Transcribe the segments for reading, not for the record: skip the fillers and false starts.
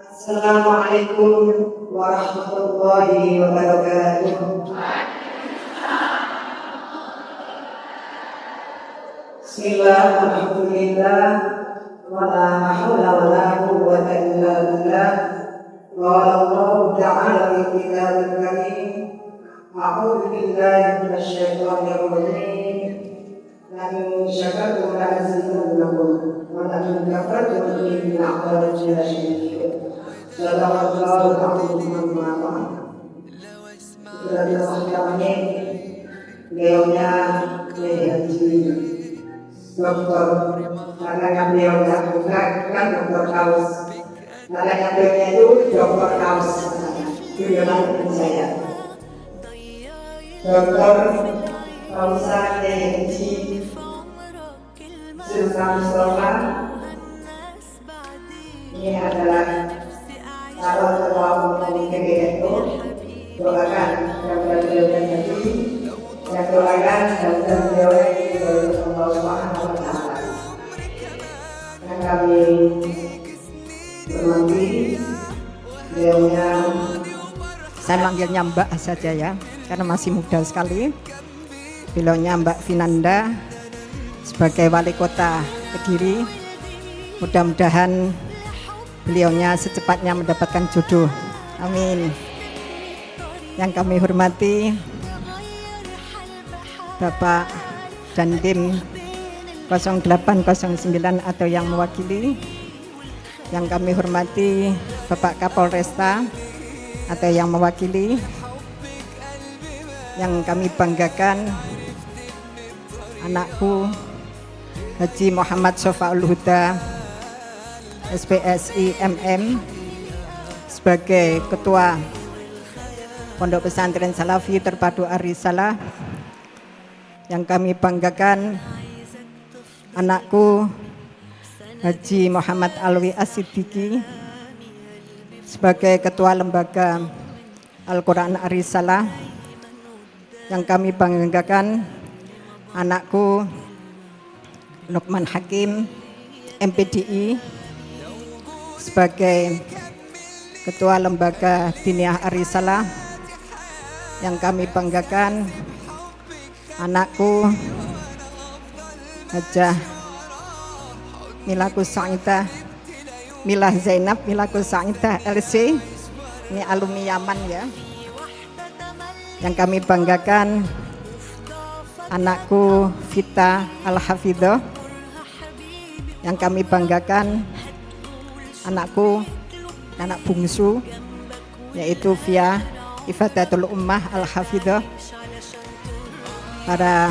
Assalamualaikum warahmatullahi wabarakatuh. Bismillah, alhamdulillah, wa la hawla wa la quwwata illa billah. Qala Allah ta'ala fi kitabil karim, a'udzu billahi minasy syaithanir rajim. La in syakartum la azidannakum wa la in kafartum inna 'adzabi lasyadid. Sadaqallahu alazim. Dari Allah beliaunya Haji Doktor, karena yang beliaunya bukan Doktor Kaus, karena yang beliaunya itu Doktor Kaus, itu yang saya Doktor Kausa Haji Sultan Mustafa. Ini adalah calon ketua umum PBNU. Doakan yang beliau menjadi, yang doakan dan beliau dari Allah Subhanahu wa Ta'ala. Yang kami hormati beliaunya, saya manggilnya Mbak saja ya, karena masih muda sekali. Beliaunya Mbak Vinanda sebagai wali kota Kediri. Mudah-mudahan beliaunya secepatnya mendapatkan jodoh. Amin. Yang kami hormati Bapak Dandim 0809 atau yang mewakili. Yang kami hormati Bapak Kapolresta atau yang mewakili. Yang kami banggakan anakku Haji Muhammad Syafaul Huda SPSI MM sebagai Ketua Pondok Pesantren Salafi Terpadu Ar-Risalah. Yang kami banggakan anakku Haji Muhammad Alwi As-Siddiqi sebagai Ketua Lembaga Al-Quran Ar-Risalah. Yang kami banggakan anakku Lukman Hakim MPDI sebagai Ketua Lembaga Diniyah Ar-Risalah. Yang kami banggakan anakku Hajah Milakus Sa'idah Milah Zainab Milakus Sa'idah LC, ini alumni Yaman ya. Yang kami banggakan anakku Vita Al-Hafidhoh. Yang kami banggakan anakku, anak bungsu, yaitu Via Ifadatul Ummah Al-Hafidhoh. Para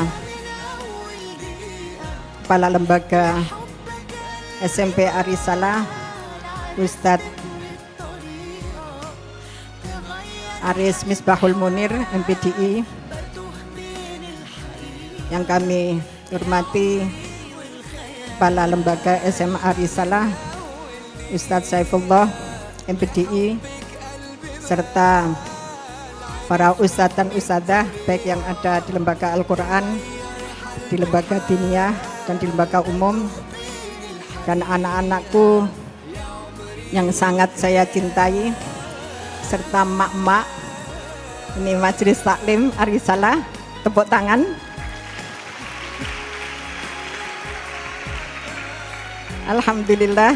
kepala lembaga SMP Ar-Risalah, Ustadz Aris Misbahul Munir MPDI. Yang kami hormati kepala lembaga SMA Ar-Risalah Ustadz Saifullah MPDI, serta para ustadz dan ustadzah baik yang ada di lembaga Al-Quran, di lembaga diniyah dan di lembaga umum, dan anak-anakku yang sangat saya cintai, serta mak-mak. Ini Majelis Taklim Ar-Risalah, tepuk tangan. Alhamdulillah,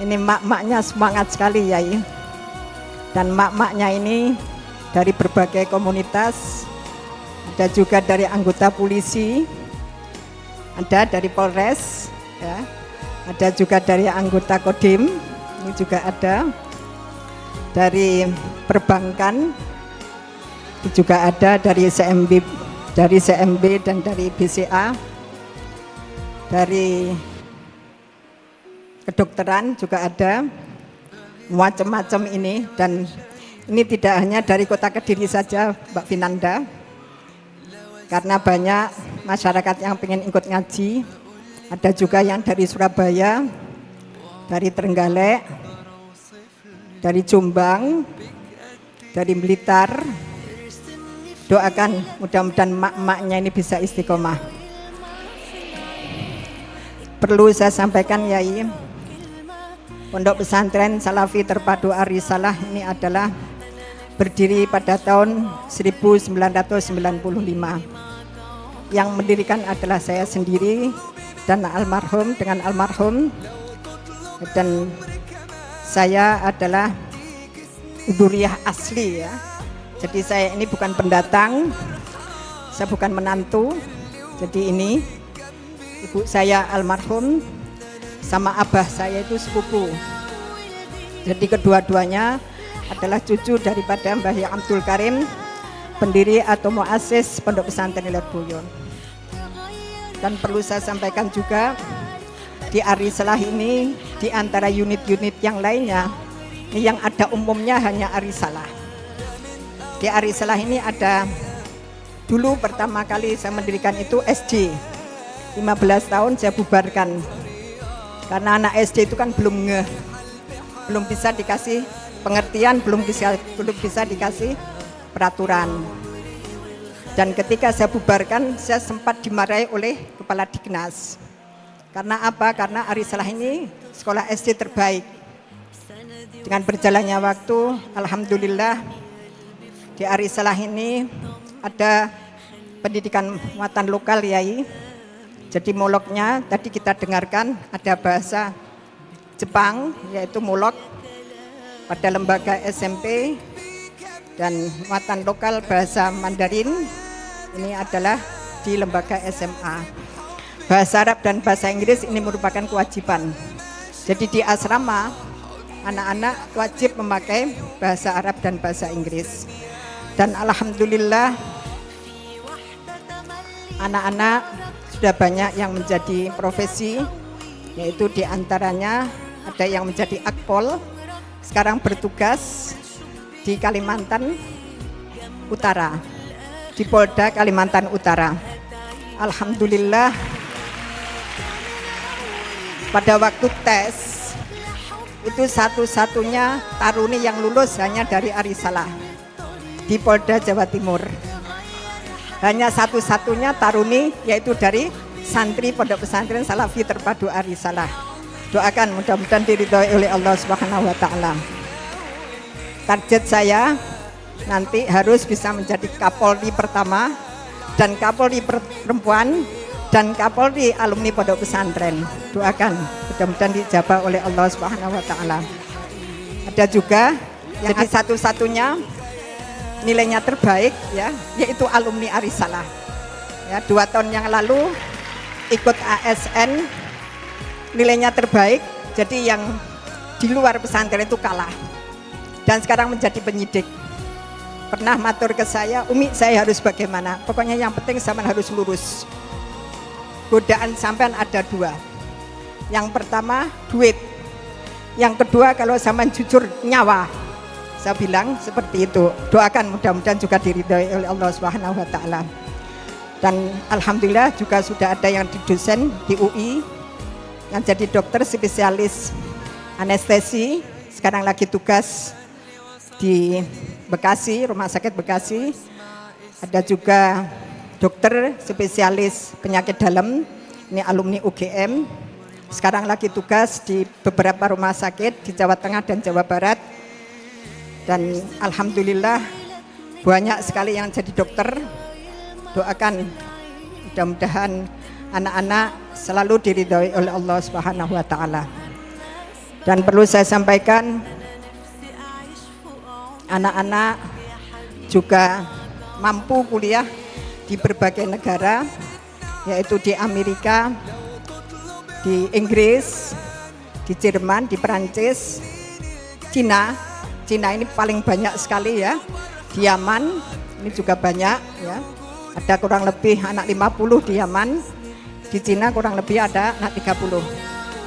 ini mak-maknya semangat sekali Yai. Dan mak-maknya ini dari berbagai komunitas, ada juga dari anggota polisi, ada dari Polres, ya, ada juga dari anggota Kodim, ini juga ada dari perbankan, juga ada dari CMB dan dari BCA, dari kedokteran juga ada, macam-macam ini. Dan ini tidak hanya dari kota Kediri saja Mbak Vinanda, karena banyak masyarakat yang pengen ikut ngaji. Ada juga yang dari Surabaya, dari Trenggalek, dari Jombang, dari Blitar. Doakan mudah-mudahan mak-maknya ini bisa istiqomah. Perlu saya sampaikan Yai, Pondok Pesantren Salafi Terpadu Ar-Risalah ini adalah berdiri pada tahun 1995. Yang mendirikan adalah saya sendiri dan almarhum dengan almarhum, dan saya adalah dzurriyyah asli ya. Jadi saya ini bukan pendatang, saya bukan menantu. Jadi ini ibu saya almarhum sama abah saya itu sepupu. Jadi kedua-duanya adalah cucu daripada Mbah Yai Abdul Karim, pendiri atau muassis Pondok Pesantren Lirboyo. Dan perlu saya sampaikan juga, di Ar-Risalah ini di antara unit-unit yang lainnya, yang ada umumnya hanya Ar-Risalah. Di Ar-Risalah ini ada, dulu pertama kali saya mendirikan itu SD, 15 tahun saya bubarkan. Karena anak SD itu kan belum bisa dikasih pengertian, belum bisa dikasih peraturan. Dan ketika saya bubarkan, saya sempat dimarahi oleh Kepala Diknas. Karena apa? Karena Ar-Risalah ini sekolah SD terbaik. Dengan berjalannya waktu, alhamdulillah di Ar-Risalah ini ada pendidikan muatan lokal Yai. Jadi moloknya tadi kita dengarkan ada bahasa Jepang, yaitu molok pada lembaga SMP, dan muatan lokal bahasa Mandarin ini adalah di lembaga SMA. Bahasa Arab dan bahasa Inggris ini merupakan kewajiban. Jadi di asrama anak-anak wajib memakai bahasa Arab dan bahasa Inggris. Dan alhamdulillah anak-anak sudah banyak yang menjadi profesi, yaitu diantaranya ada yang menjadi akpol, sekarang bertugas di Kalimantan Utara, di Polda Kalimantan Utara. Alhamdulillah pada waktu tes itu satu-satunya taruni yang lulus hanya dari Ar-Risalah di Polda Jawa Timur. Hanya satu-satunya taruni, yaitu dari santri Pondok Pesantren Salafi Terpadu Ar-Risalah. Doakan mudah-mudahan diridhoi oleh Allah Subhanahu wa taala. Target saya nanti harus bisa menjadi Kapolri pertama, dan Kapolri perempuan, dan Kapolri alumni Pondok Pesantren. Doakan mudah-mudahan dijabah oleh Allah Subhanahu wa taala. Ada juga yang jadi satu-satunya nilainya terbaik ya, yaitu alumni Ar-Risalah. Ya, 2 tahun yang lalu ikut ASN, nilainya terbaik, jadi yang di luar pesantren itu kalah. Dan sekarang menjadi penyidik. Pernah matur ke saya, Umi saya harus bagaimana? Pokoknya yang penting sampean harus lurus. Godaan sampean ada 2. Yang pertama duit. Yang kedua kalau sampean jujur nyawa. Saya bilang seperti itu. Doakan mudah-mudahan juga diridhoi oleh Allah Subhanahu wa taala. Dan alhamdulillah juga sudah ada yang di dosen di UI yang jadi dokter spesialis anestesi, sekarang lagi tugas di Bekasi, Rumah Sakit Bekasi. Ada juga dokter spesialis penyakit dalam, ini alumni UGM, sekarang lagi tugas di beberapa rumah sakit di Jawa Tengah dan Jawa Barat. Dan alhamdulillah banyak sekali yang jadi dokter. Doakan mudah-mudahan anak-anak selalu diridhoi oleh Allah Subhanahu wa taala. Dan perlu saya sampaikan, anak-anak juga mampu kuliah di berbagai negara, yaitu di Amerika, di Inggris, di Jerman, di Perancis, Cina. Cina ini paling banyak sekali ya. Di Yaman ini juga banyak ya. Ada kurang lebih anak 50 di Yaman. Di Cina kurang lebih ada anak 30.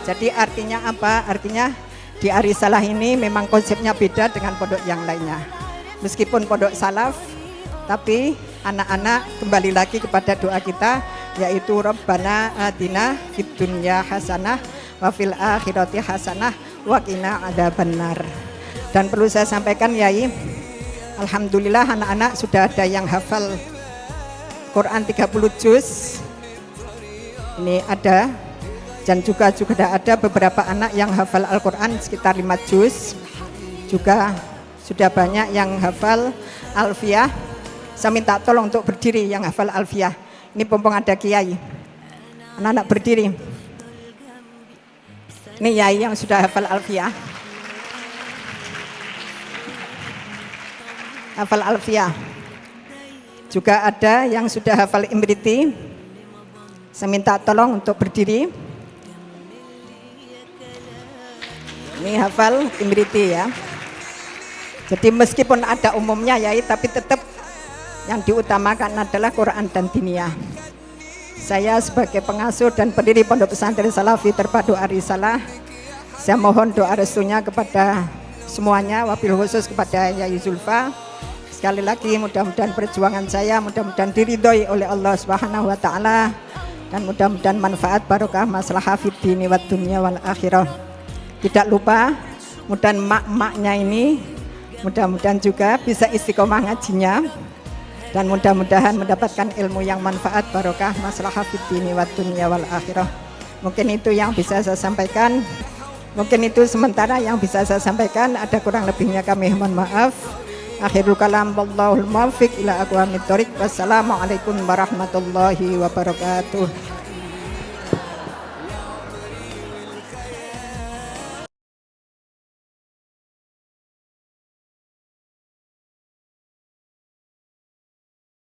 Jadi artinya apa? Artinya di Ar-Risalah ini memang konsepnya beda dengan pondok yang lainnya. Meskipun pondok salaf, tapi anak-anak kembali lagi kepada doa kita, yaitu Rabbana atina fid dunya hasanah wa fil akhirati hasanah wa qina adzabannar. Dan perlu saya sampaikan Yai, alhamdulillah anak-anak sudah ada yang hafal Quran 30 juz. Ini ada Dan juga ada beberapa anak yang hafal Al-Quran sekitar 5 juz. Juga sudah banyak yang hafal Alfiyah. Saya minta tolong untuk berdiri yang hafal Alfiyah. Ini pompong ada kiai. Anak-anak berdiri. Ini yai yang sudah hafal Alfiyah. Hafal Alfiyah. Juga ada yang sudah hafal Imriti. Saya minta tolong untuk berdiri. Ini hafal Imriti ya. Jadi meskipun ada umumnya yai, tapi tetap yang diutamakan adalah Quran dan diniyah. Saya sebagai pengasuh dan pendiri Pondok Pesantren Salafi Terpadu Arisalah, saya mohon doa restunya kepada semuanya, wabil khusus kepada Yai Zulfa. Sekali lagi mudah-mudahan perjuangan saya mudah-mudahan diridhoi oleh Allah Subhanahu wa taala, dan mudah-mudahan manfaat barokah maslahah fid dini wad dunya wal akhirah. Tidak lupa mudah-mudahan mak-maknya ini mudah-mudahan juga bisa istiqomah ngajinya, dan mudah-mudahan mendapatkan ilmu yang manfaat barokah maslahah fid dini wad dunya wal akhirah. Mungkin itu yang bisa saya sampaikan. Mungkin itu sementara yang bisa saya sampaikan. Ada kurang lebihnya kami mohon maaf. Akhirul kalam wallahul muwaffiq ila aqwamit thoriq. Wassalamualaikum warahmatullahi wabarakatuh.